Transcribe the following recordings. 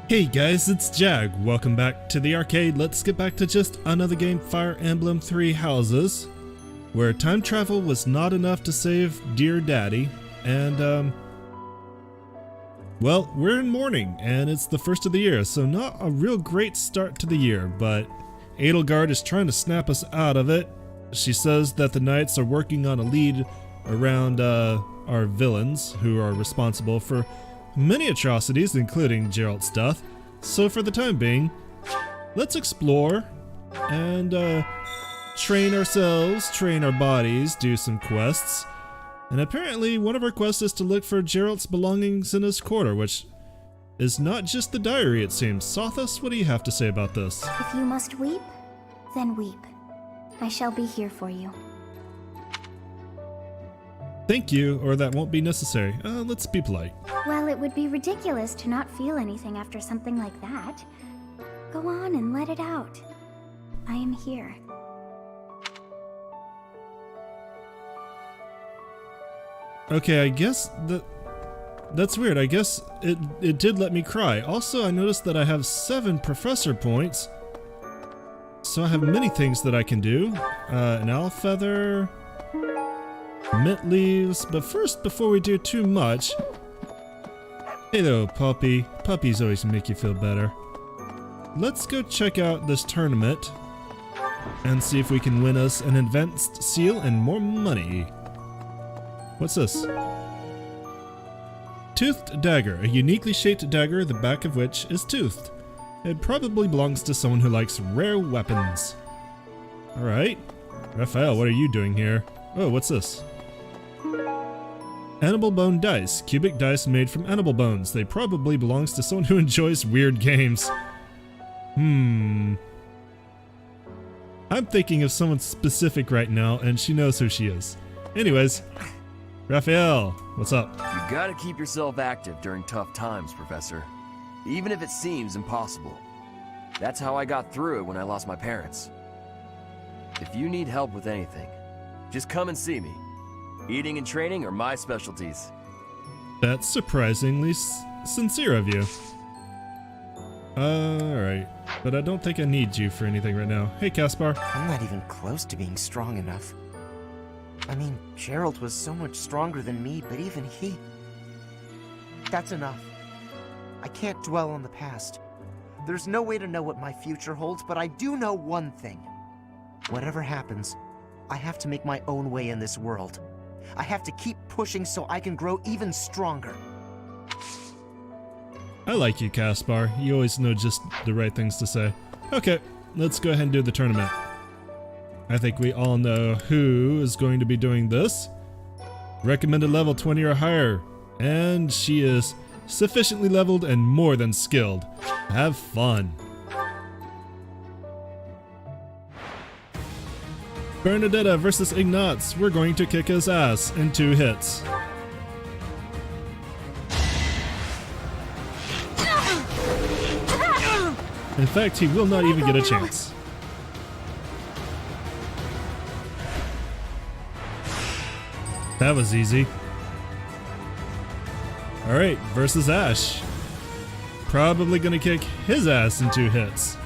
Hey guys, it's Jag. Welcome back to the arcade. Let's get back to just another game, Fire Emblem Three Houses, where time travel was not enough to save dear daddy. And well, we're in Mourning and it's the first of the year, so not a real great start to the year, but Edelgard is trying to snap us out of it. She says that the knights are working on a lead around our villains who are responsible for many atrocities, including Jeralt's death. So for the time being, let's explore and train ourselves, train our bodies, do some quests. And apparently one of our quests is to look for Jeralt's belongings in his quarter, which is not just the diary, it seems. Sothis, what do you have to say about this? If you must weep, then weep. I shall be here for you. Thank you, or that won't be necessary. Let's be polite. Well, it would be ridiculous to not feel anything after something like that. Go on and let it out. I am here. Okay, I guess that's weird. I guess it did let me cry. Also, I noticed that I have 7 professor points. So I have many things that I can do. An owl feather, mint leaves, but first, before we do too much... Hey though, puppy. Puppies always make you feel better. Let's go check out this tournament and see if we can win us an advanced seal and more money. What's this? Toothed dagger, a uniquely shaped dagger, the back of which is toothed. It probably belongs to someone who likes rare weapons. Alright. Raphael, what are you doing here? Oh, what's this? Animal bone dice. Cubic dice made from animal bones. They probably belongs to someone who enjoys weird games. I'm thinking of someone specific right now, and she knows who she is. Anyways, Raphael, what's up? You gotta keep yourself active during tough times, Professor. Even if it seems impossible. That's how I got through it when I lost my parents. If you need help with anything, just come and see me. Eating and training are my specialties. That's surprisingly sincere of you. Alright, but I don't think I need you for anything right now. Hey, Caspar. I'm not even close to being strong enough. I mean, Jeralt was so much stronger than me, but even he... That's enough. I can't dwell on the past. There's no way to know what my future holds, but I do know one thing. Whatever happens, I have to make my own way in this world. I have to keep pushing so I can grow even stronger. I like you, Caspar. You always know just the right things to say. Okay, let's go ahead and do the tournament. I think we all know who is going to be doing this. Recommended level 20 or higher. And she is sufficiently leveled and more than skilled. Have fun. Bernadetta versus Ignatz. We're going to kick his ass in 2 hits. In fact, he will not even get a chance. That was easy. Alright, versus Ash. Probably gonna kick his ass in 2 hits.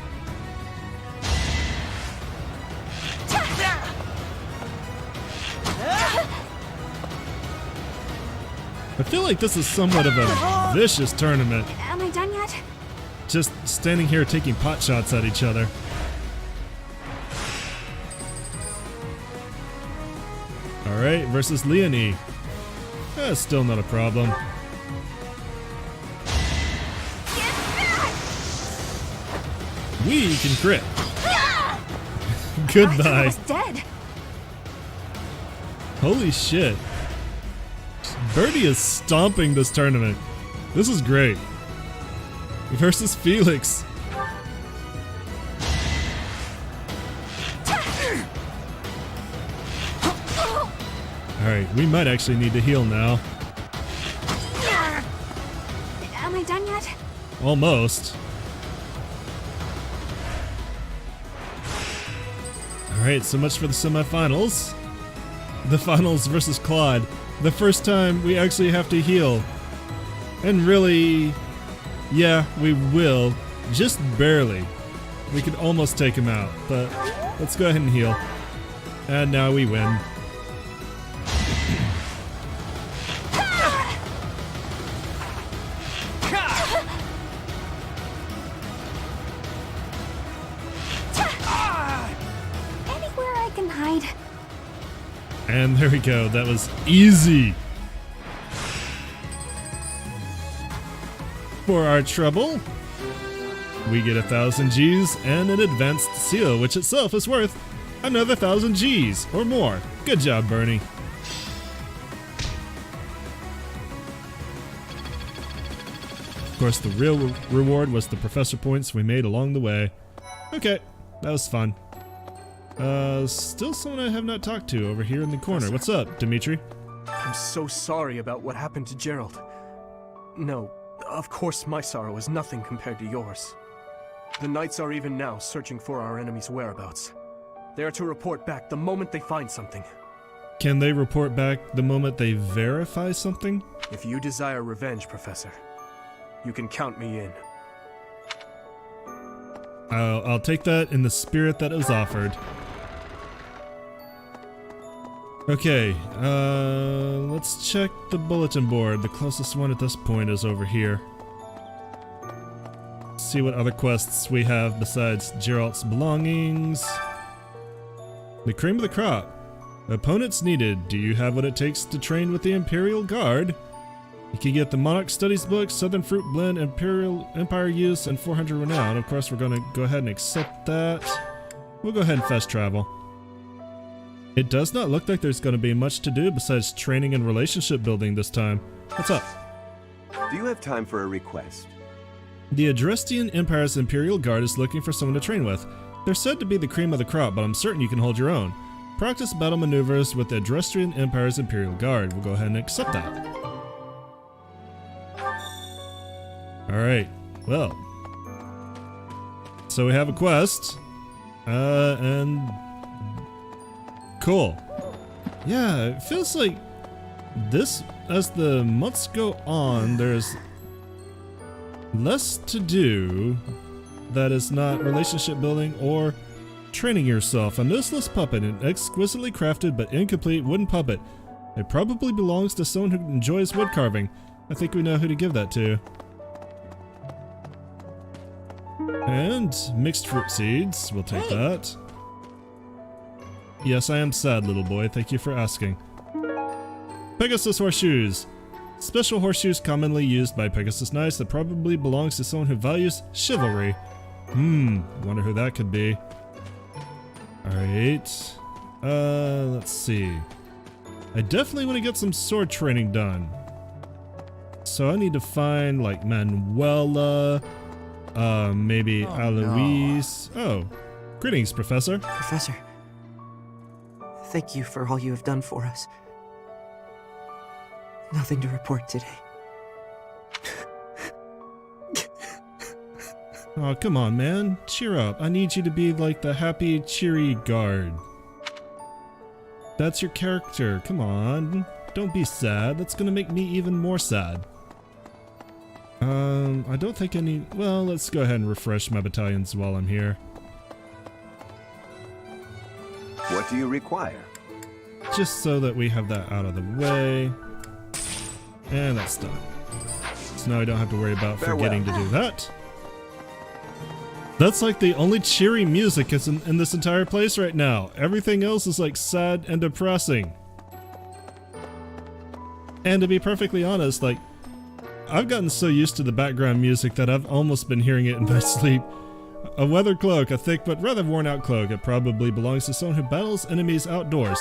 I feel like this is somewhat of a vicious tournament. Am I done yet? Just standing here taking pot shots at each other. Alright, versus Leonie. That's still not a problem. We can crit. Goodbye. I was dead. Holy shit. Birdie is stomping this tournament. This is great. Versus Felix. Alright, we might actually need to heal now. Am I done yet? Almost. Alright, so much for the semifinals. The finals versus Claude. The first time we actually have to heal. And really Yeah, we will. Just barely. We could almost take him out, but let's go ahead and heal. And now we win. Anywhere I can hide. And there we go. That was easy. For our trouble, we get 1,000 Gs and an advanced seal, which itself is worth another 1,000 Gs or more. Good job, Bernie. Of course, the real reward was the professor points we made along the way. Okay, that was fun. Still someone I have not talked to over here in the corner. What's up, Dimitri? I'm so sorry about what happened to Jeralt. No, of course my sorrow is nothing compared to yours. The Knights are even now searching for our enemy's whereabouts. They are to report back the moment they find something. Can they report back the moment they verify something? If you desire revenge, Professor, you can count me in. I'll take that in the spirit that is offered. Okay, let's check the bulletin board. The closest one at this point is over here. See what other quests we have besides Jeralt's belongings. The cream of the crop. Opponents needed. Do you have what it takes to train with the Imperial Guard? You can get the Monarch Studies book, Southern Fruit Blend, Imperial Empire Use, and 400 Renown. Of course, we're going to go ahead and accept that. We'll go ahead and fast travel. It does not look like there's going to be much to do besides training and relationship building this time. What's up? Do you have time for a request? The Adrestian Empire's Imperial Guard is looking for someone to train with. They're said to be the cream of the crop, but I'm certain you can hold your own. Practice battle maneuvers with the Adrestian Empire's Imperial Guard. We'll go ahead and accept that. Alright, well. So we have a quest. And... cool. Yeah, it feels like this, as the months go on, there's less to do that is not relationship building or training yourself. A noseless puppet, an exquisitely crafted but incomplete wooden puppet. It probably belongs to someone who enjoys wood carving. I think we know who to give that to. And mixed fruit seeds, we'll take that. Yes, I am sad, little boy. Thank you for asking. Pegasus horseshoes. Special horseshoes commonly used by Pegasus Knights that probably belongs to someone who values chivalry. Wonder who that could be. Alright. Let's see. I definitely want to get some sword training done. So I need to find, like, Manuela, maybe Aloise. No. Oh, greetings, Professor. Professor, thank you for all you have done for us. Nothing to report today. Oh, come on, man. Cheer up. I need you to be like the happy, cheery guard. That's your character. Come on. Don't be sad. That's gonna make me even more sad. I don't think any... Well, let's go ahead and refresh my battalions while I'm here. What do you require? Just so that we have that out of the way. And that's done. So now I don't have to worry about forgetting to do that. That's like the only cheery music is in this entire place right now. Everything else is like sad and depressing. And to be perfectly honest, like, I've gotten so used to the background music that I've almost been hearing it in my sleep. A weather cloak, a thick but rather worn out cloak. It probably belongs to someone who battles enemies outdoors.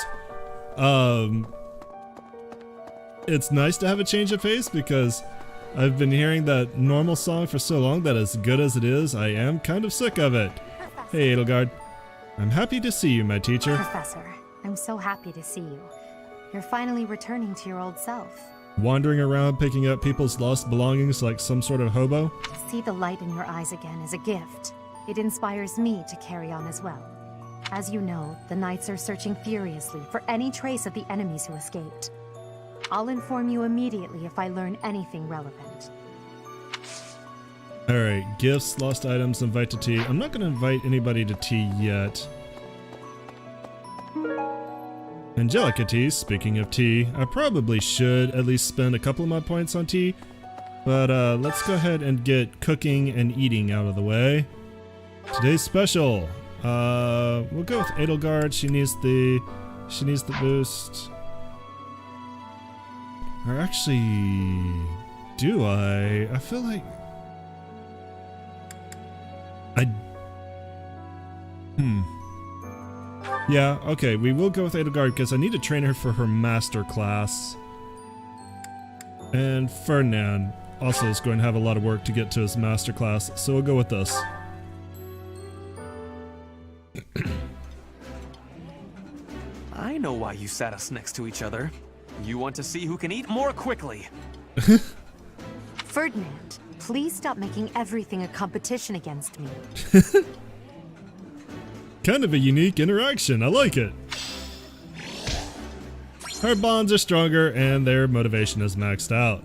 It's nice to have a change of pace because I've been hearing that normal song for so long that as good as it is, I am kind of sick of it. Hey, Edelgard. I'm happy to see you, my teacher. Professor, I'm so happy to see you. You're finally returning to your old self. Wandering around picking up people's lost belongings like some sort of hobo? To see the light in your eyes again is a gift. It inspires me to carry on as well. As you know, the Knights are searching furiously for any trace of the enemies who escaped. I'll inform you immediately if I learn anything relevant. Alright, gifts, lost items, invite to tea. I'm not going to invite anybody to tea yet. Angelica tea, speaking of tea, I probably should at least spend a couple of my points on tea. But let's go ahead and get cooking and eating out of the way. Today's special. We'll go with Edelgard. She needs the boost. Or actually, do I? I feel like Yeah, okay, we will go with Edelgard because I need to train her for her master class. And Ferdinand also is going to have a lot of work to get to his master class, so we'll go with this. I know why you sat us next to each other. You want to see who can eat more quickly. Ferdinand, please stop making everything a competition against me. Kind of a unique interaction, I like it. Our bonds are stronger and their motivation is maxed out.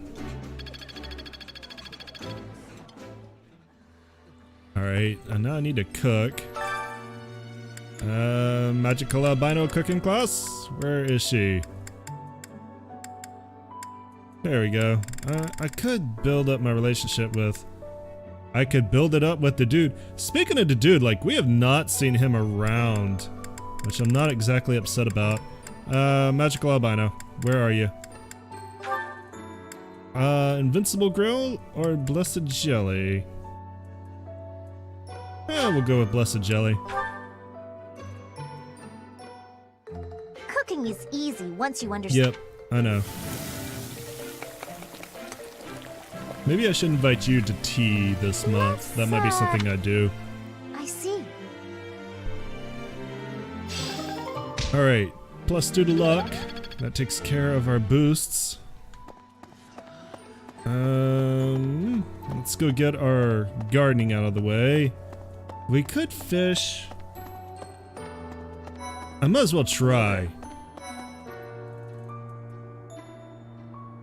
Alright, and now I need to cook. Magical albino cooking class? Where is she? There we go. I could build up my relationship with... I could build it up with the dude. Speaking of the dude, like, we have not seen him around, which I'm not exactly upset about. Magical albino, where are you? Invincible grill or blessed jelly? Yeah, we'll go with blessed jelly. Cooking is easy once you understand. Yep, I know. Maybe I should invite you to tea this month. That might be something I do. I see. Alright, +2 to luck. That takes care of our boosts. Let's go get our gardening out of the way. We could fish. I might as well try.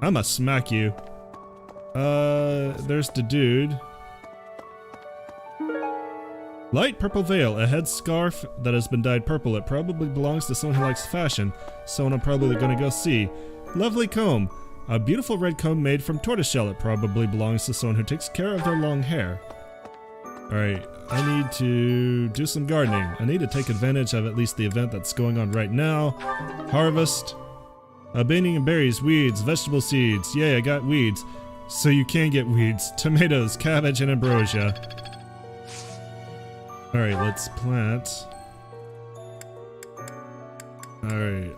I'ma smack you. There's the dude. Light purple veil, a head scarf that has been dyed purple. It probably belongs to someone who likes fashion. Someone I'm probably gonna go see. Lovely comb. A beautiful red comb made from tortoiseshell. It probably belongs to someone who takes care of their long hair. Alright, I need to do some gardening. I need to take advantage of at least the event that's going on right now. Harvest. Baning and berries, weeds, vegetable seeds. Yay, I got weeds. So you can get weeds. Tomatoes, cabbage, and ambrosia. Alright, let's plant. Alright,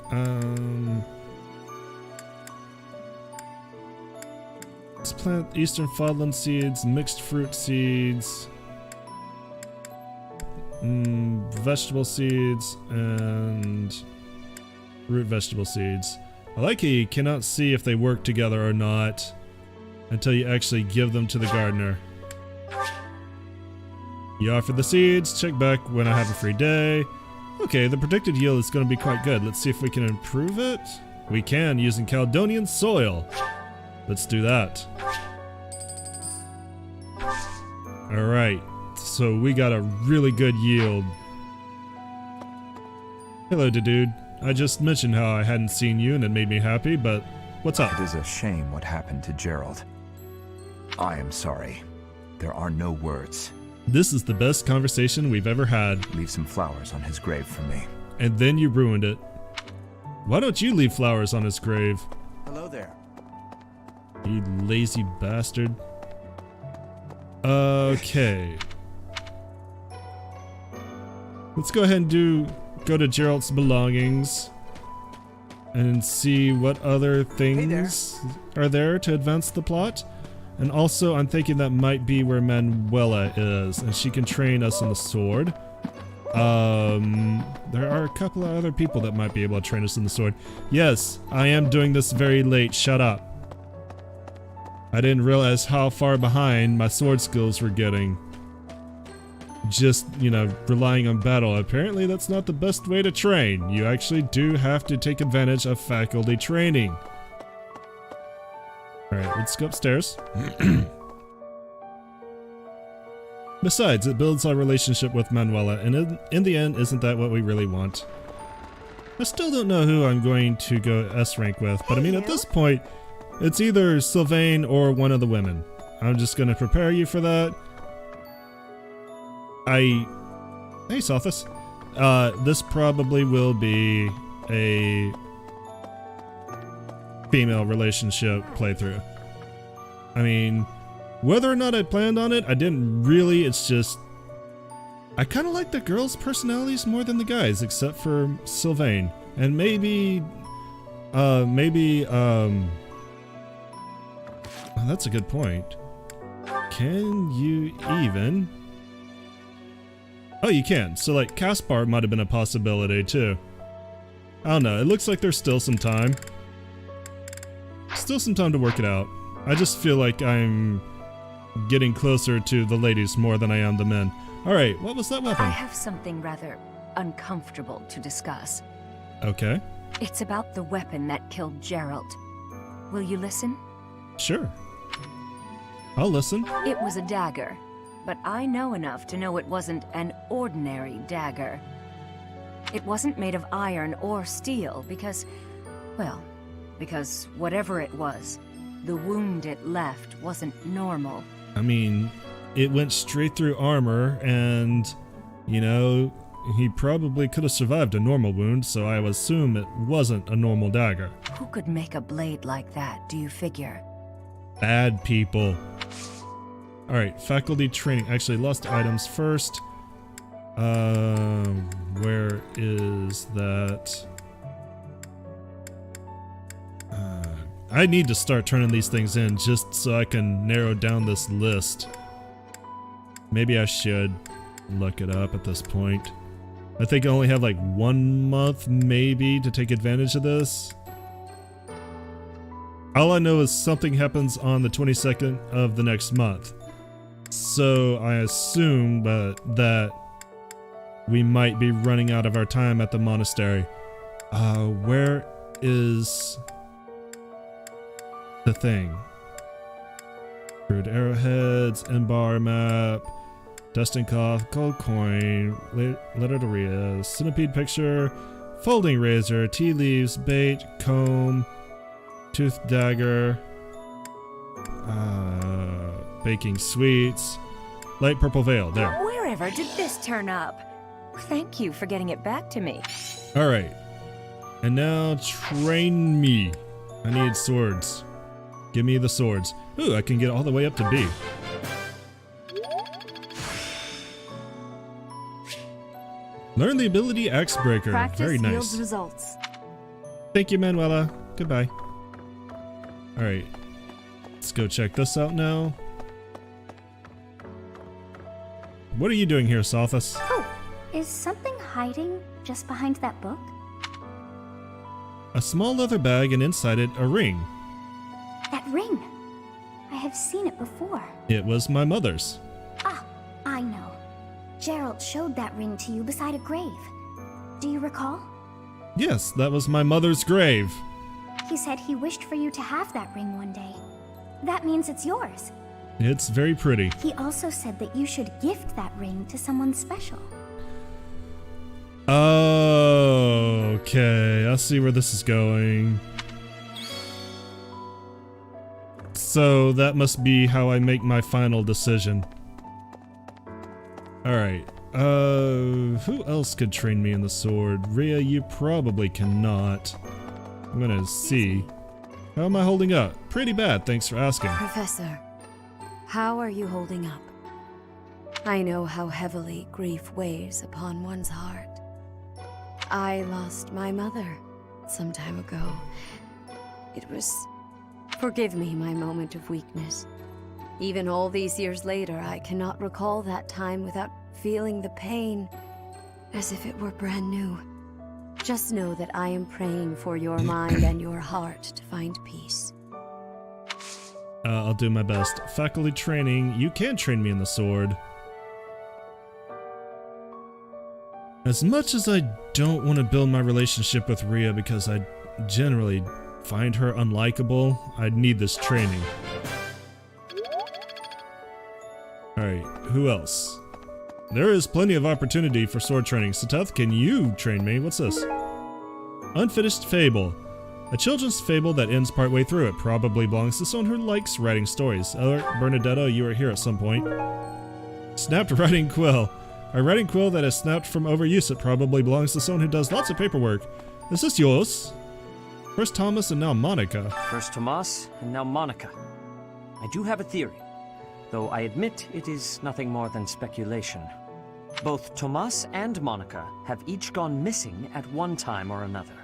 let's plant eastern Fodlan seeds, mixed fruit seeds, vegetable seeds, and root vegetable seeds. I like how you cannot see if they work together or not until you actually give them to the gardener. You offer the seeds, check back when I have a free day. Okay, the predicted yield is going to be quite good. Let's see if we can improve it. We can, using Caledonian soil. Let's do that. Alright, so we got a really good yield. Hello, dude. I just mentioned how I hadn't seen you and it made me happy, but what's up? It is a shame what happened to Jeralt. I am sorry. There are no words. This is the best conversation we've ever had. Leave some flowers on his grave for me. And then you ruined it. Why don't you leave flowers on his grave? Hello there. You lazy bastard. Okay. Let's go ahead and go to Jeralt's belongings and see what other things are there to advance the plot. And also, I'm thinking that might be where Manuela is, and she can train us on the sword. There are a couple of other people that might be able to train us in the sword. Yes, I am doing this very late. Shut up. I didn't realize how far behind my sword skills were getting. Just, you know, relying on battle. Apparently that's not the best way to train. You actually do have to take advantage of faculty training. Alright, let's go upstairs. Besides, it builds our relationship with Manuela, and in the end, isn't that what we really want? I still don't know who I'm going to go S rank with, but I mean, at this point, it's either Sylvain or one of the women. I'm just gonna prepare you for that. Hey, Sothis. This probably will be a female relationship playthrough. I mean, whether or not I planned on it, I didn't really. It's just, I kind of like the girls' personalities more than the guys, except for Sylvain. And maybe, oh, that's a good point. Can you even? Oh, you can. So, like, Caspar might have been a possibility, too. I don't know. It looks like there's still some time. Still some time to work it out. I just feel like I'm getting closer to the ladies more than I am the men. Alright, what was that weapon? I have something rather uncomfortable to discuss. Okay. It's about the weapon that killed Jeralt. Will you listen? Sure. I'll listen. It was a dagger, but I know enough to know it wasn't an ordinary dagger. It wasn't made of iron or steel because, well, because whatever it was, the wound it left wasn't normal. I mean, it went straight through armor, and, you know, he probably could have survived a normal wound, so I would assume it wasn't a normal dagger. Who could make a blade like that, do you figure? Bad people. Alright, faculty training. Actually, lost items first. Where is that? I need to start turning these things in just so I can narrow down this list. Maybe I should look it up at this point. I think I only have like 1 month maybe to take advantage of this. All I know is something happens on the 22nd of the next month. So I assume that we might be running out of our time at the monastery. Where is the thing? Crude arrowheads, Embar map, dusting cloth, gold coin, letter to Rhea, centipede picture, folding razor, tea leaves, bait, comb, tooth dagger, baking sweets, light purple veil. There. Wherever did this turn up? Thank you for getting it back to me. Alright. And now train me. I need swords. Give me the swords. Ooh, I can get all the way up to B. Learn the ability Axe Breaker. Practice Very nice. yields results. Thank you, Manuela. Goodbye. Alright. Let's go check this out now. What are you doing here, Sothis? Oh, is something hiding just behind that book? A small leather bag and inside it a ring. That ring! I have seen it before. It was my mother's. Ah, I know. Jeralt showed that ring to you beside a grave. Do you recall? Yes, that was my mother's grave. He said he wished for you to have that ring one day. That means it's yours. It's very pretty. He also said that you should gift that ring to someone special. Oh, okay. I see where this is going. So that must be how I make my final decision. Alright. Who else could train me in the sword? Rhea, you probably cannot. I'm gonna see. How am I holding up? Pretty bad, thanks for asking. Professor, how are you holding up? I know how heavily grief weighs upon one's heart. I lost my mother some time ago. It was... Forgive me my moment of weakness. Even all these years later, I cannot recall that time without feeling the pain as if it were brand new. Just know that I am praying for your mind and your heart to find peace. I'll do my best. Faculty training. You can train me in the sword. As much as I don't want to build my relationship with Rhea because I generally find her unlikable, I'd need this training. Alright, who else? There is plenty of opportunity for sword training. Seteth, can you train me? What's this? Unfinished Fable. A children's fable that ends partway through. It probably belongs to someone who likes writing stories. Alert, Bernadetta, you were here at some point. Snapped writing quill. A writing quill that is snapped from overuse. It probably belongs to someone who does lots of paperwork. Is this yours? First Thomas and now Monica. First Tomas, and now Monica. I do have a theory, though I admit it is nothing more than speculation. Both Tomas and Monica have each gone missing at one time or another.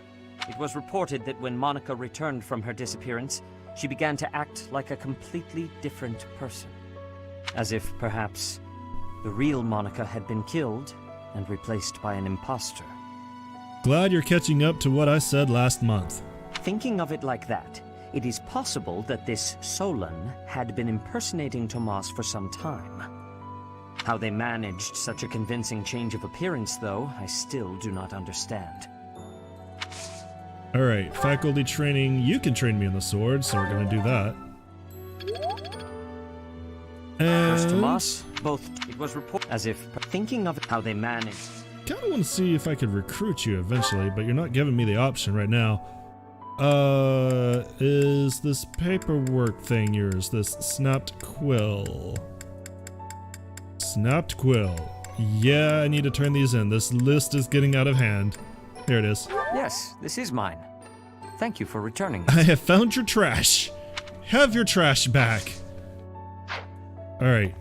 It was reported that when Monica returned from her disappearance, she began to act like a completely different person. As if, perhaps, the real Monica had been killed and replaced by an imposter. Glad you're catching up to what I said last month. Thinking of it like that, it is possible that this Solon had been impersonating Tomas for some time. How they managed such a convincing change of appearance, though, I still do not understand. Alright, faculty training. You can train me on the sword, so we're gonna do that. And First Tomas, both it was reported as if thinking of how they managed. Kinda wanna see if I could recruit you eventually, but you're not giving me the option right now. Is this paperwork thing yours? This snapped quill. Snapped quill. Yeah, I need to turn these in. This list is getting out of hand. Here it is. Yes, this is mine. Thank you for returning. I have found your trash. Have your trash back. Alright.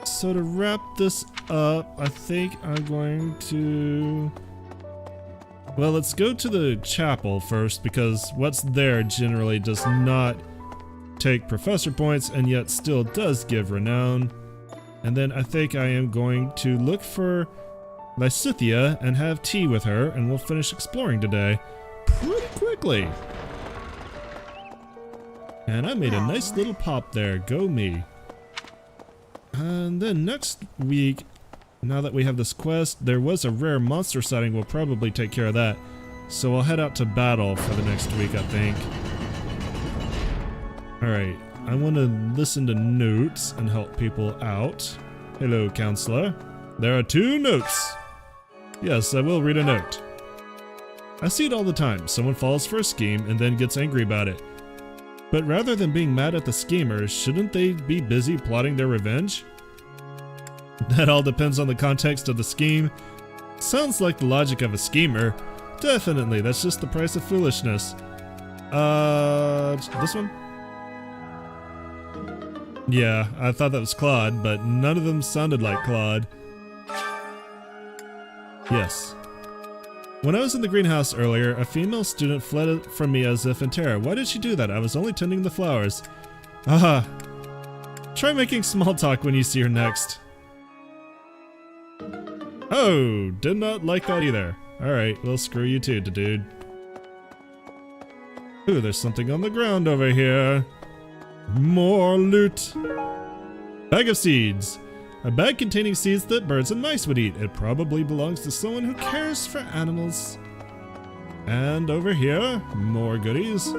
So to wrap this up, I think I'm going to... Well, let's go to the chapel first, because what's there generally does not take professor points and yet still does give renown. And then I think I am going to look for Lysithea and have tea with her, and we'll finish exploring today pretty quickly. And I made a nice little pop there. Go me. And then next week, now that we have this quest, there was a rare monster sighting. We'll probably take care of that. So I'll head out to battle for the next week, I think. Alright, I want to listen to notes and help people out. Hello, counselor. There are 2 notes. Yes, I will read a note. I see it all the time. Someone falls for a scheme and then gets angry about it. But rather than being mad at the schemers, shouldn't they be busy plotting their revenge? That all depends on the context of the scheme. Sounds like the logic of a schemer. Definitely, that's just the price of foolishness. This one? Yeah, I thought that was Claude, but none of them sounded like Claude. Yes. When I was in the greenhouse earlier, a female student fled from me as if in terror. Why did she do that? I was only tending the flowers. Aha. Try making small talk when you see her next. Oh, did not like that either. Alright, well screw you too, dude. Ooh, there's something on the ground over here. More loot. Bag of seeds. A bag containing seeds that birds and mice would eat. It probably belongs to someone who cares for animals. And over here, more goodies.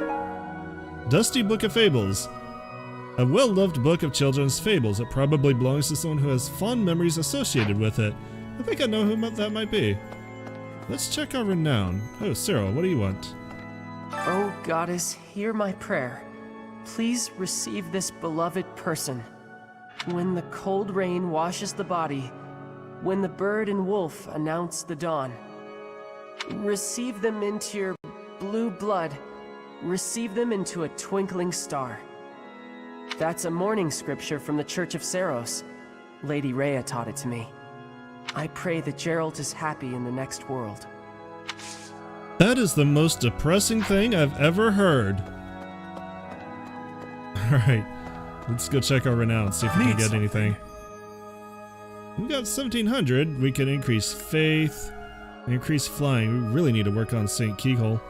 Dusty Book of Fables. A well-loved book of children's fables. It probably belongs to someone who has fond memories associated with it. I think I know who that might be. Let's check our renown. Oh, Cyril, what do you want? Oh, goddess, hear my prayer. Please receive this beloved person. When the cold rain washes the body, when the bird and wolf announce the dawn, receive them into your blue blood, receive them into a twinkling star. That's a morning scripture from the Church of Saros. Lady Rhea taught it to me. I pray that Jeralt is happy in the next world. That is the most depressing thing I've ever heard. Alright, let's go check our renown, see if we can get anything. We got 1700. We can increase faith, increase flying. We really need to work on St. Kegel.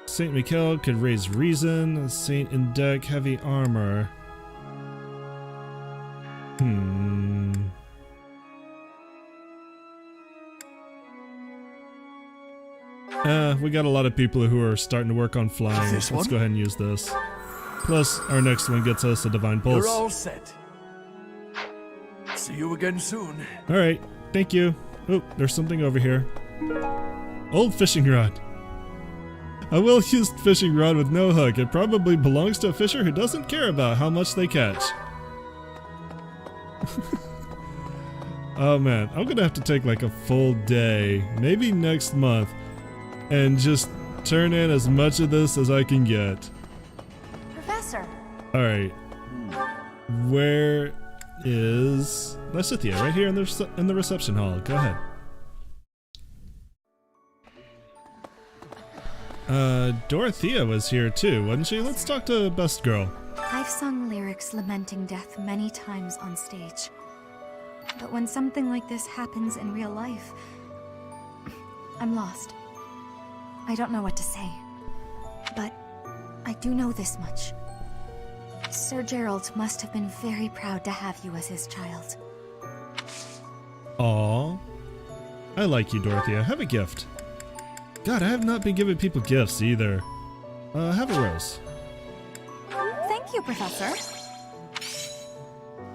St. Michael could raise reason. St. Indec, heavy armor. We got a lot of people who are starting to work on flying. Let's go ahead and use this. Plus, our next one gets us a Divine Pulse. You're all set. See you again soon. Alright, thank you. Oh, there's something over here. Old fishing rod. A well-used fishing rod with no hook. It probably belongs to a fisher who doesn't care about how much they catch. Oh man, I'm gonna have to take like a full day, maybe next month, and just turn in as much of this as I can get. Professor. Alright. Where is Lysithea? Right here in the reception hall. Go ahead. Dorothea was here too, wasn't she? Let's talk to Best Girl. I've sung lyrics lamenting death many times on stage. But when something like this happens in real life, I'm lost. I don't know what to say. But I do know this much. Sir Jeralt must have been very proud to have you as his child. Aww. I like you, Dorothea. Have a gift. God, I have not been giving people gifts either. Have a rose. Thank you, Professor.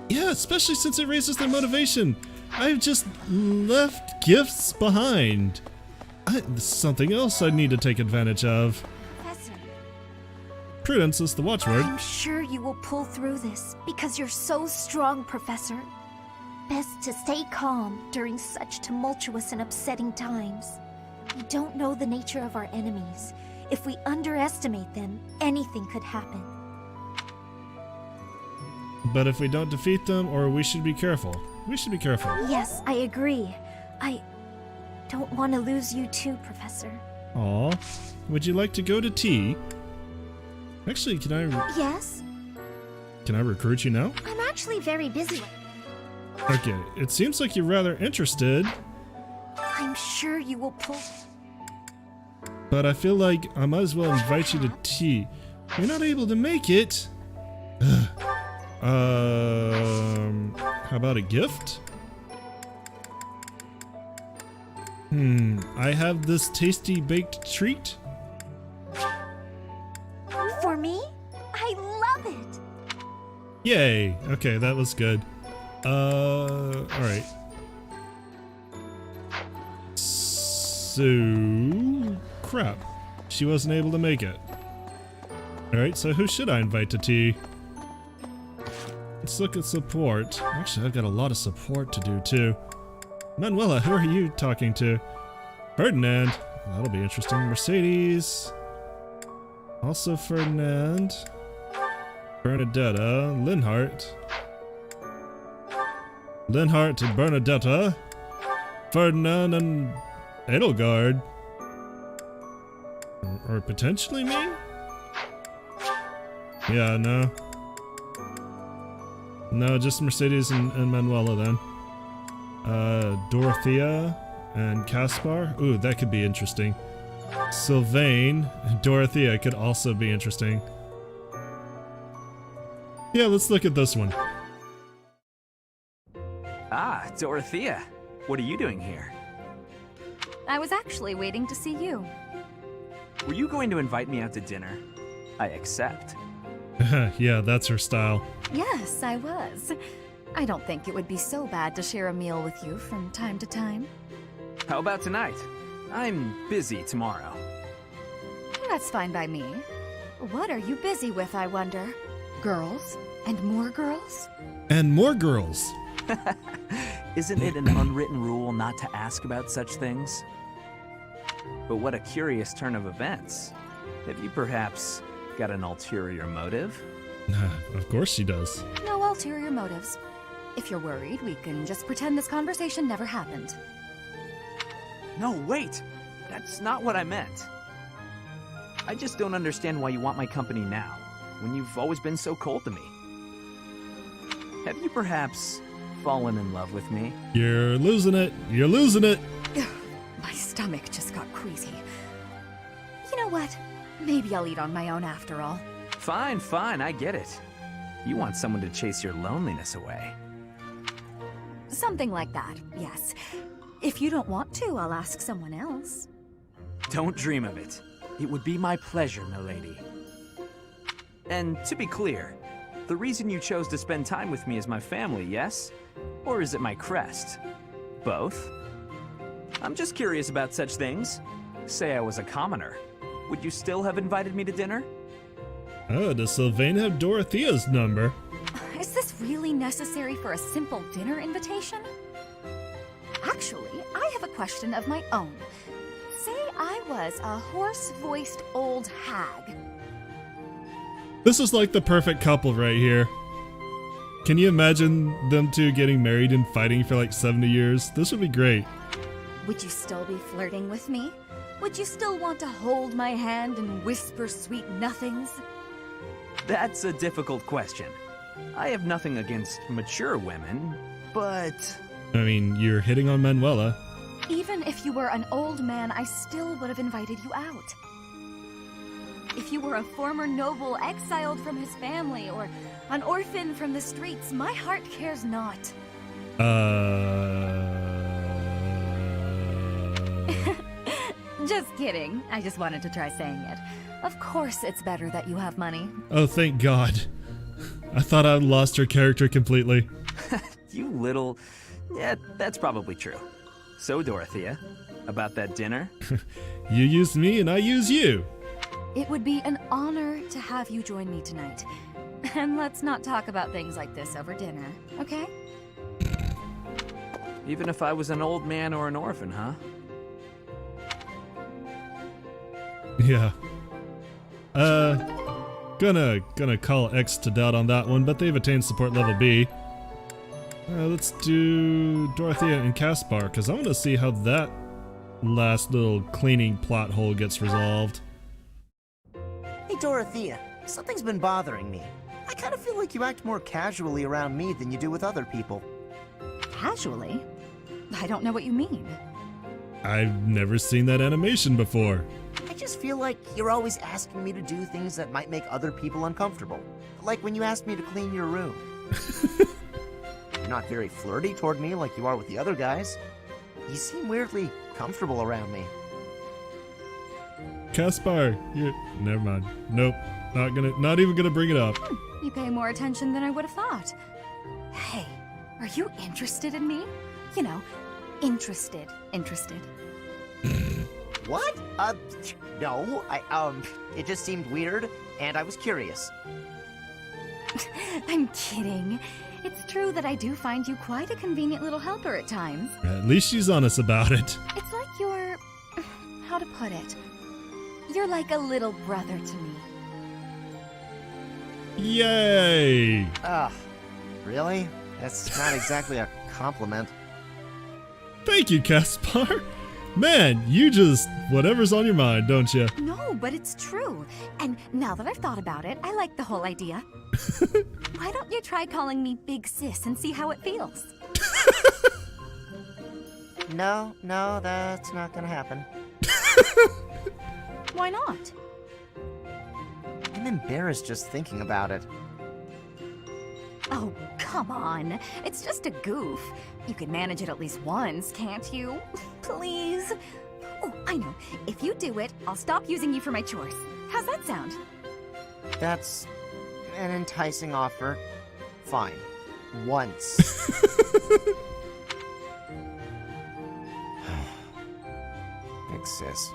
Yeah, especially since it raises their motivation. I've just left gifts behind. This is something else I need to take advantage of. Professor. Prudence is the watchword. I'm sure you will pull through this because you're so strong, Professor. Best to stay calm during such tumultuous and upsetting times. We don't know the nature of our enemies. If we underestimate them, anything could happen. But if we don't defeat them, or we should be careful. We should be careful. Yes, I agree. I don't want to lose you too, Professor. Aw. Would you like to go to tea? Actually, can I... Yes? Can I recruit you now? I'm actually very busy. Okay, it seems like you're rather interested. I'm sure you will pull... But I feel like I might as well invite you to tea. You're not able to make it. How about a gift? I have this tasty baked treat. For me? I love it! Yay! Okay, that was good. Alright. So... crap. She wasn't able to make it. Alright, so who should I invite to tea? Let's look at support. Actually, I've got a lot of support to do too. Manuela, who are you talking to? Ferdinand. That'll be interesting. Mercedes. Also Ferdinand. Bernadetta. Linhart. Linhart to Bernadetta. Ferdinand and Edelgard. Or potentially me? Yeah, no. No, just Mercedes and Manuela then. Dorothea and Caspar. Ooh, that could be interesting. Sylvain and Dorothea could also be interesting. Yeah, let's look at this one. Ah, Dorothea. What are you doing here? I was actually waiting to see you. Were you going to invite me out to dinner? I accept. Yeah, that's her style. Yes, I was. I don't think it would be so bad to share a meal with you from time to time. How about tonight? I'm busy tomorrow. That's fine by me. What are you busy with, I wonder? Girls? And more girls? And more girls! Isn't it an unwritten rule not to ask about such things? But what a curious turn of events. Have you perhaps got an ulterior motive? Of course she does. No ulterior motives. If you're worried, we can just pretend this conversation never happened. No, wait! That's not what I meant. I just don't understand why you want my company now, when you've always been so cold to me. Have you perhaps fallen in love with me? You're losing it. You're losing it. My stomach just got queasy. You know what? Maybe I'll eat on my own after all. Fine, fine, I get it. You want someone to chase your loneliness away. Something like that, yes. If you don't want to, I'll ask someone else. Don't dream of it. It would be my pleasure, milady. And to be clear, the reason you chose to spend time with me is my family, yes? Or is it my crest? Both? I'm just curious about such things. Say I was a commoner. Would you still have invited me to dinner? Oh, does Sylvain have Dorothea's number? Is this really necessary for a simple dinner invitation? Actually, I have a question of my own. Say I was a hoarse-voiced old hag. This is like the perfect couple right here. Can you imagine them two getting married and fighting for like 70 years? This would be great. Would you still be flirting with me? Would you still want to hold my hand and whisper sweet nothings? That's a difficult question. I have nothing against mature women, but... I mean, you're hitting on Manuela. Even if you were an old man, I still would have invited you out. If you were a former noble exiled from his family, or an orphan from the streets, my heart cares not. Just kidding. I just wanted to try saying it. Of course it's better that you have money. Oh, thank God. I thought I'd lost her character completely. You little... Yeah, that's probably true. So, Dorothea, about that dinner? You used me and I use you. It would be an honor to have you join me tonight. And let's not talk about things like this over dinner, okay? Even if I was an old man or an orphan, huh? Yeah. Gonna call X to doubt on that one, but they've attained support level B. Let's do Dorothea and Caspar, because I want to see how that last little cleaning plot hole gets resolved. Hey, Dorothea, something's been bothering me. I kind of feel like you act more casually around me than you do with other people. Casually? I don't know what you mean. I've never seen that animation before. I just feel like you're always asking me to do things that might make other people uncomfortable. Like when you asked me to clean your room. You're not very flirty toward me like you are with the other guys. You seem weirdly comfortable around me. Caspar, never mind. Nope, not even gonna bring it up. You pay more attention than I would have thought. Hey, are you interested in me? You know, interested. What? No, it just seemed weird, and I was curious. I'm kidding. It's true that I do find you quite a convenient little helper at times. At least she's honest about it. It's like you're... how to put it? You're like a little brother to me. Yay! Really? That's not exactly a compliment. Thank you, Caspar. Man, you just whatever's on your mind, don't you? No, but it's true. And now that I've thought about it, I like the whole idea. Why don't you try calling me Big Sis and see how it feels? No, that's not gonna happen. Why not? I'm embarrassed just thinking about it. Oh, come on. It's just a goof. You can manage it at least once, can't you? Please? Oh, I know. If you do it, I'll stop using you for my chores. How's that sound? That's an enticing offer. Fine. Once. Big sis.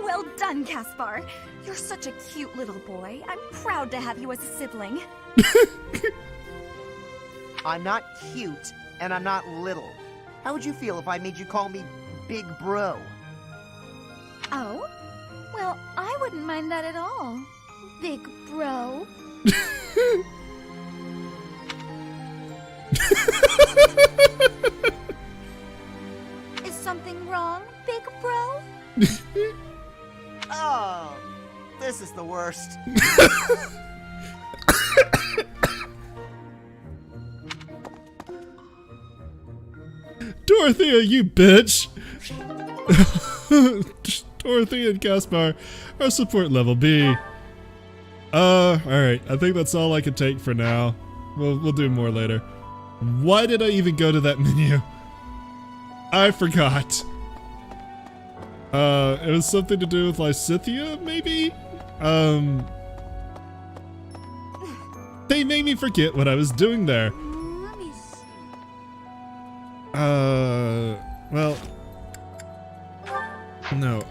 Well done, Caspar. You're such a cute little boy. I'm proud to have you as a sibling. I'm not cute, and I'm not little. How would you feel if I made you call me Big Bro? Oh? Well, I wouldn't mind that at all. Big Bro. Is something wrong, Big Bro? Oh, this is the worst. Dorothea, you bitch! Dorothea and Caspar are support level B. Alright, I think that's all I can take for now. We'll do more later. Why did I even go to that menu? I forgot. It was something to do with Lysithia, maybe? They made me forget what I was doing there. Let me see. Well... No,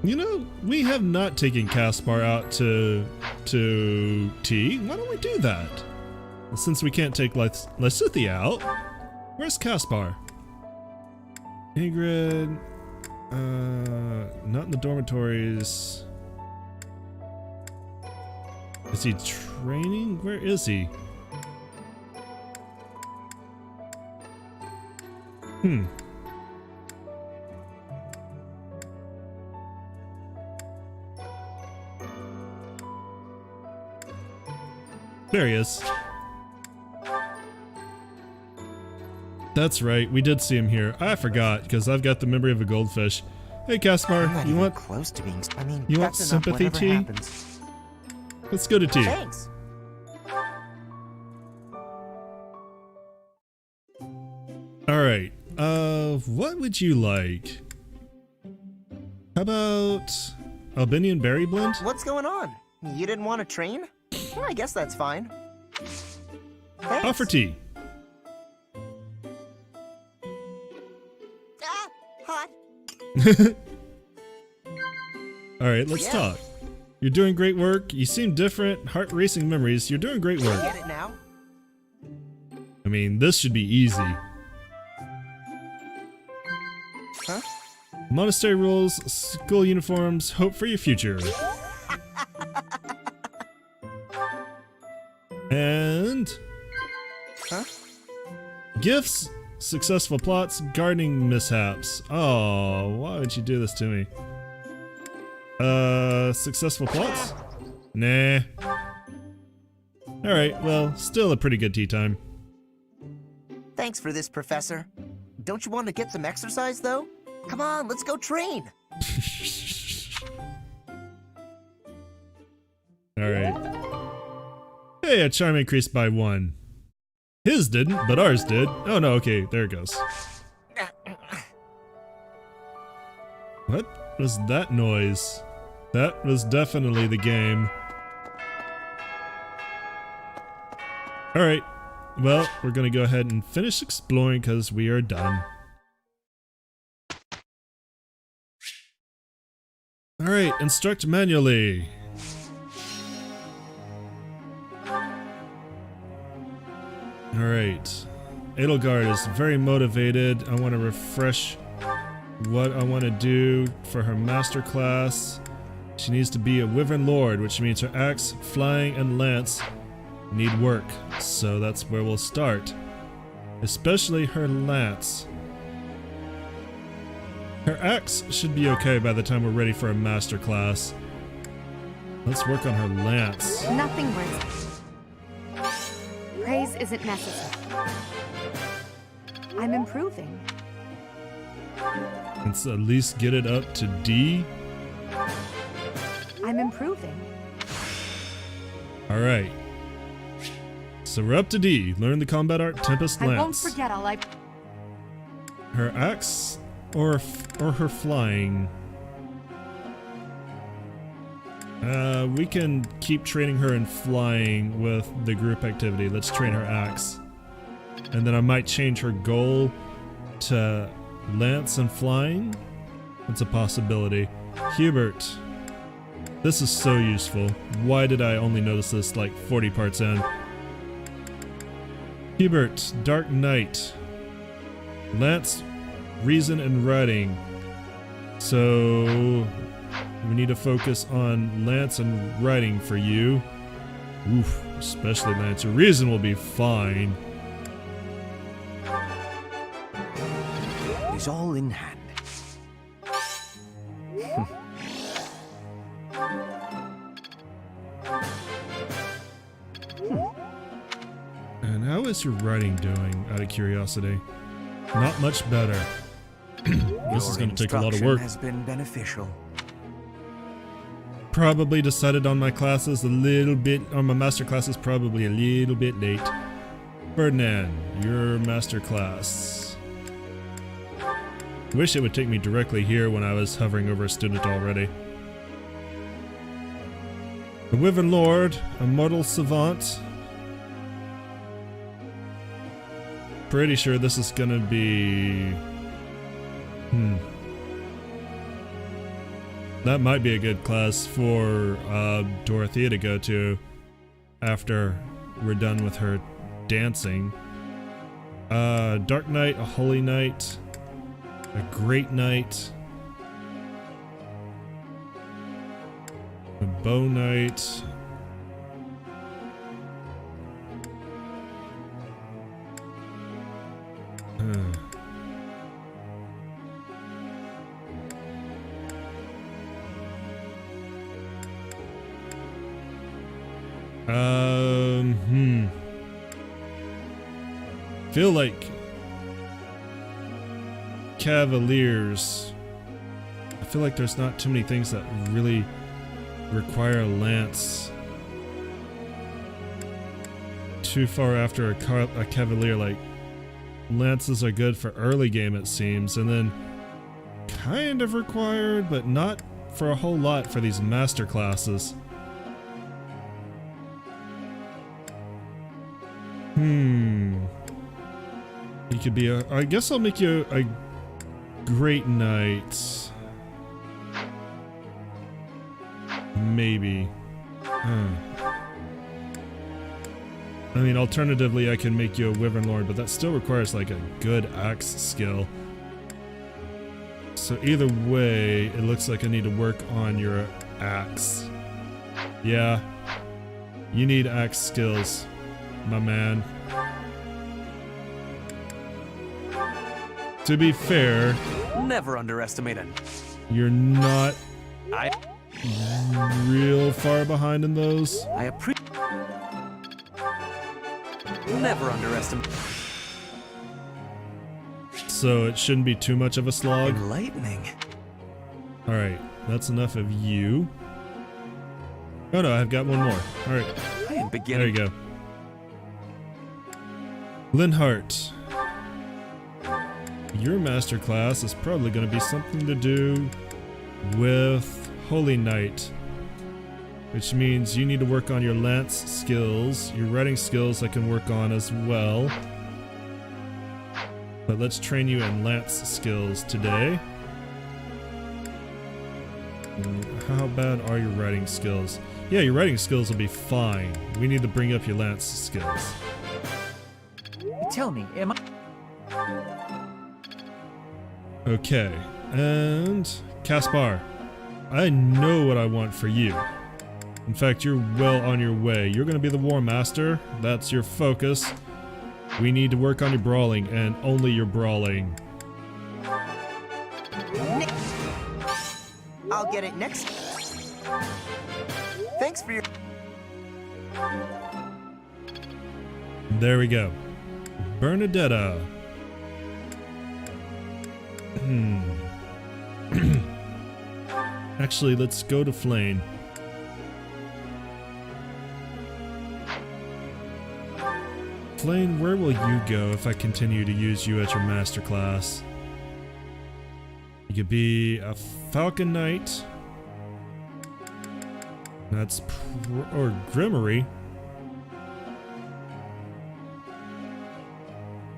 You know, we have not taken Caspar out to tea. Why don't we do that? Well, since we can't take Lysithia out, where's Caspar? Ingrid, not in the dormitories. Is he training? Where is he? There he is. That's right, we did see him here. I forgot, because I've got the memory of a goldfish. Hey Caspar, you want close to being? I mean, you want that's enough, sympathy whatever tea? happens. Let's go to tea. Thanks. Alright, what would you like? How about Albinian berry blend? What's going on? You didn't want to train? Well, I guess that's fine. Thanks. Offer tea. Ah, hot. Alright, let's talk. You're doing great work. You seem different. Heart racing memories. You're doing great work. Get it now? I mean, this should be easy. Huh? Monastery rules, school uniforms, hope for your future. And... Huh? Gifts, successful plots, gardening mishaps. Oh, why would you do this to me? Successful plots? Nah. Alright, well, still a pretty good tea time. Thanks for this, Professor. Don't you want to get some exercise, though? Come on, let's go train. Alright. Hey, a charm increased by 1. His didn't, but ours did. Oh no, okay, there it goes. What was that noise? That was definitely the game. Alright, well, we're gonna go ahead and finish exploring because we are done. Alright, instruct manually. Alright. Edelgard is very motivated. I want to refresh what I want to do for her master class. She needs to be a Wyvern Lord, which means her axe, flying, and lance need work. So that's where we'll start. Especially her lance. Her axe should be okay by the time we're ready for a master class. Let's work on her lance. Nothing worse. Praise isn't necessary. I'm improving. Let's at least get it up to D. I'm improving. Alright. So we're up to D. Learn the combat art Tempest Lance. I won't forget all I... Her axe or her flying? We can keep training her in flying with the group activity. Let's train her axe. And then I might change her goal to lance and flying. That's a possibility. Hubert. This is so useful. Why did I only notice this like 40 parts in? Hubert, Dark Knight. Lance, Reason, and Riding. So we need to focus on Lance and Riding for you. Oof, especially Lance. Your Reason will be fine. It is all in hand. And how is your writing doing, out of curiosity? Not much better. This is going to take a lot of work. Has been beneficial. Probably decided on my classes a little bit, on my master classes probably a little bit late. Ferdinand, your master class. Wish it would take me directly here when I was hovering over a student already. The Wyvern Lord, a mortal savant. Pretty sure this is gonna be... That might be a good class for Dorothea to go to after we're done with her dancing. Dark Knight, a Holy Knight, a Great Knight, a Bow Knight, Feel like Cavaliers. I feel like there's not too many things that really require a lance too far after a Cavalier. Like, lances are good for early game, it seems, and then kind of required, but not for a whole lot for these master classes. You could be a... I guess I'll make you a Great Knight. Maybe. I mean, alternatively, I can make you a Wyvern Lord, but that still requires, like, a good axe skill. So either way, it looks like I need to work on your axe. Yeah. You need axe skills, my man. To be fair, Never underestimate it. you're not real far behind in those. I appreciate. Never underestimate. So it shouldn't be too much of a slog. Enlightening. Alright, that's enough of you. Oh no, I've got one more. Alright, I am there beginning. you go. Linhart. Your master class is probably going to be something to do with Holy Knight, which means you need to work on your lance skills. Your riding skills I can work on as well, but let's train you in lance skills today. How bad are your riding skills? Yeah, your riding skills will be fine. We need to bring up your lance skills. Tell me, am I... Okay, and Caspar, I know what I want for you. In fact, you're well on your way. You're going to be the War Master. That's your focus. We need to work on your brawling, and only your brawling. I'll get it next. Thanks for your... There we go. Bernadetta. Actually, let's go to Flame. Flame, where will you go if I continue to use you at your master class? You could be a Falcon Knight. That's or Grimmery.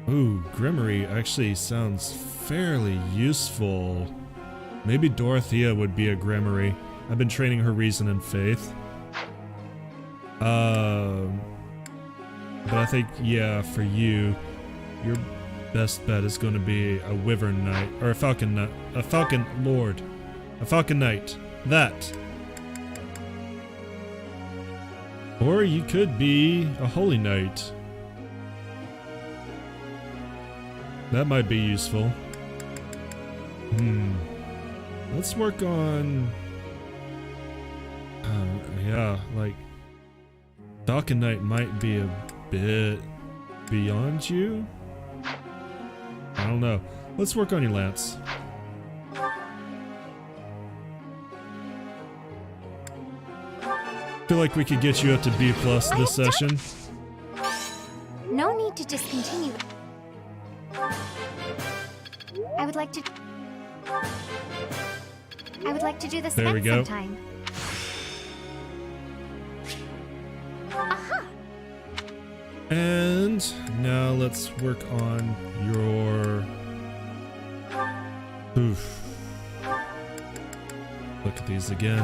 Ooh, Grimmery actually sounds fairly useful. Maybe Dorothea would be a Grimmery. I've been training her reason and faith. But I think, yeah, for you, your best bet is going to be a Wyvern Knight, or a Falcon Knight, a Falcon Lord, a Falcon Knight. That. Or you could be a Holy Knight. That might be useful. Let's work on... yeah, like... Falcon Knight might be a bit beyond you? I don't know. Let's work on your lance. Feel like we could get you up to B+ this session. No need to discontinue. I would like to... I would like to do this There we again go. sometime. Aha! And now let's work on your... Oof. Look at these again.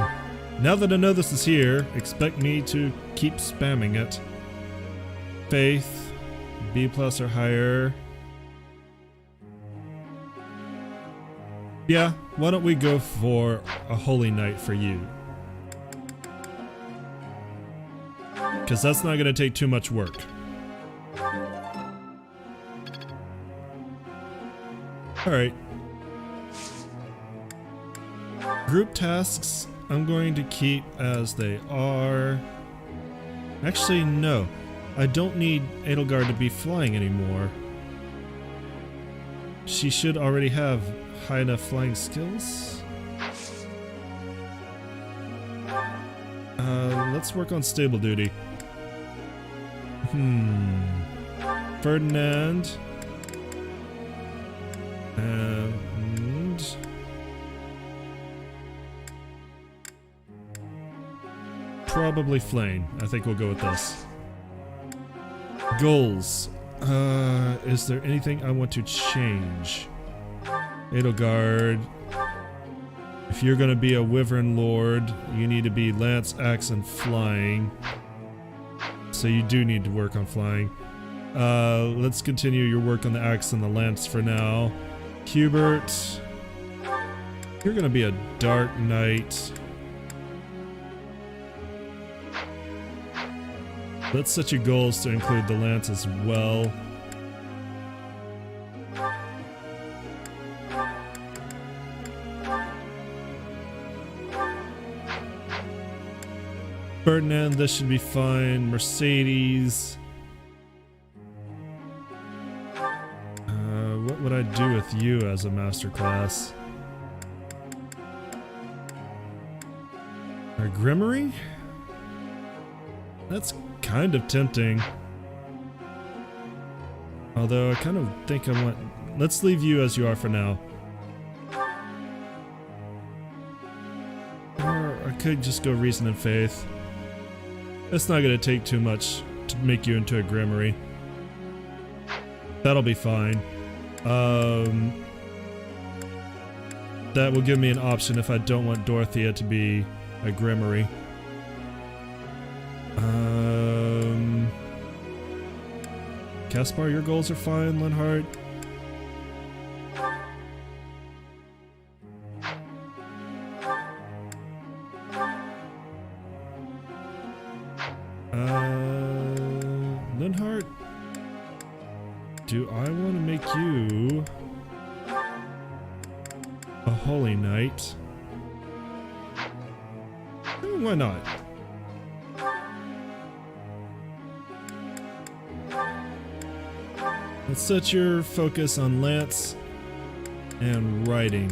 Now that I know this is here, expect me to keep spamming it. Faith, B+ or higher. Yeah, why don't we go for a holy night for you? Because that's not going to take too much work. Alright. Group tasks, I'm going to keep as they are. Actually, no. I don't need Edelgard to be flying anymore. She should already have high enough flying skills. Let's work on stable duty. Ferdinand. And... probably Flame. I think we'll go with this. Goals. Is there anything I want to change? Edelgard. If you're gonna be a Wyvern Lord, you need to be Lance, Axe, and Flying. So you do need to work on flying. Let's continue your work on the Axe and the Lance for now. Hubert. You're gonna be a Dark Knight. Let's set your goals to include the Lance as well. Ferdinand, this should be fine. Mercedes. What would I do with you as a master class? Our Grimory? That's kind of tempting. Although I kind of think I want... Let's leave you as you are for now. Or I could just go Reason and Faith. It's not going to take too much to make you into a Grimory. That'll be fine. That will give me an option if I don't want Dorothea to be a Grimory. Caspar, your goals are fine, Linhardt. Linhardt, do I want to make you a Holy Knight? Why not? Let's set your focus on Lance and Riding.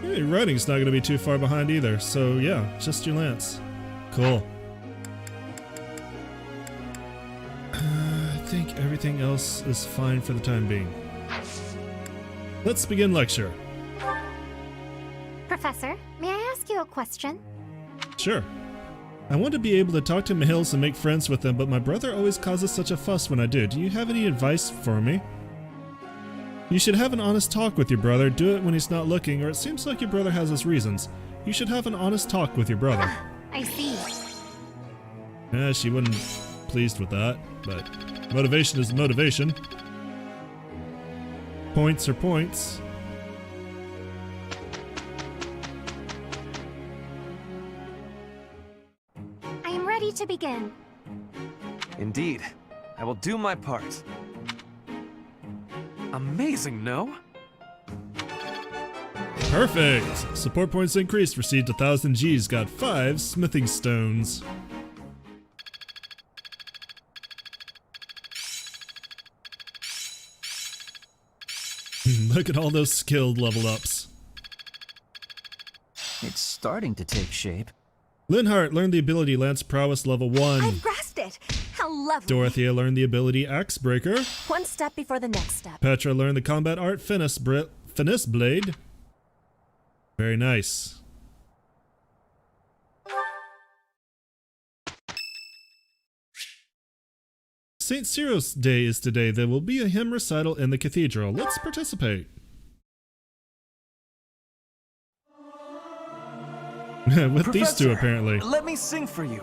Hey, Riding's not going to be too far behind either, so yeah, just your Lance. Cool. I think everything else is fine for the time being. Let's begin lecture. Professor, may I ask you a question? Sure. I want to be able to talk to Mahils and make friends with them, but my brother always causes such a fuss when I do. Do you have any advice for me? You should have an honest talk with your brother. Do it when he's not looking, or it seems like your brother has his reasons. You should have an honest talk with your brother. I see. Yeah, she wasn't pleased with that, but motivation is motivation. Points are points. I am ready to begin. Indeed. I will do my part. Amazing, no? Perfect! Support points increased, received 1,000 Gs, got 5 smithing stones. Look at all those skilled level ups. It's starting to take shape. Linhardt learned the ability Lance Prowess level 1. I've grasped it! How lovely. Dorothea learned the ability Axe Breaker. One step before the next step. Petra learned the combat art Finesse Blade. Very nice. St. Cyril's Day is today. There will be a hymn recital in the cathedral. Let's participate. With Professor, these two, apparently. Let me sing for you.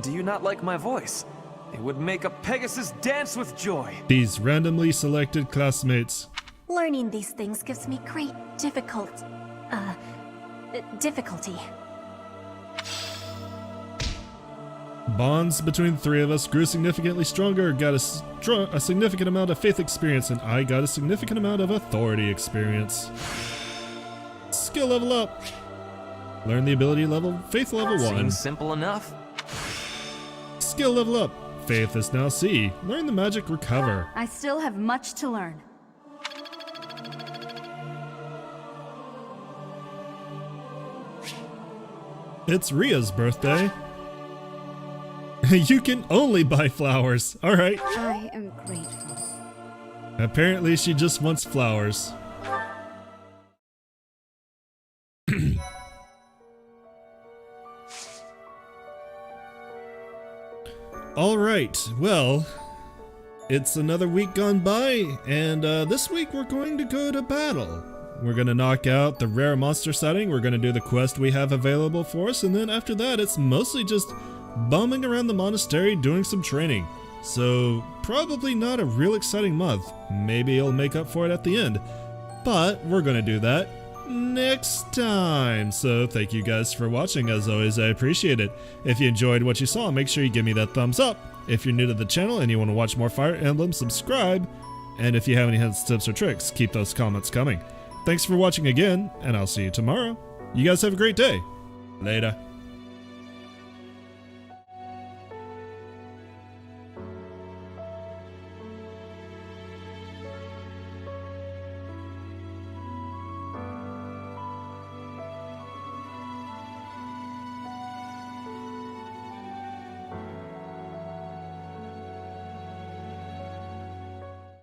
Do you not like my voice? It would make a Pegasus dance with joy. These randomly selected classmates. Learning these things gives me great difficulty. Bonds between the three of us grew significantly stronger, got a significant amount of faith experience, and I got a significant amount of authority experience. Skill level up. Learn the ability level, faith level 1. Seems simple enough. Skill level up. Faith is now C. Learn the magic recover. I still have much to learn. It's Ria's birthday. You can only buy flowers. Alright. I am grateful. Apparently she just wants flowers. Alright, well, it's another week gone by, and this week we're going to go to battle. We're going to knock out the rare monster setting, we're going to do the quest we have available for us, and then after that it's mostly just bumming around the monastery doing some training. So probably not a real exciting month. Maybe it'll make up for it at the end. But we're going to do that next time. So thank you guys for watching. As always, I appreciate it. If you enjoyed what you saw, make sure you give me that thumbs up. If you're new to the channel and you want to watch more Fire Emblem, subscribe. And if you have any hints, tips, or tricks, keep those comments coming. Thanks for watching again, and I'll see you tomorrow. You guys have a great day. Later.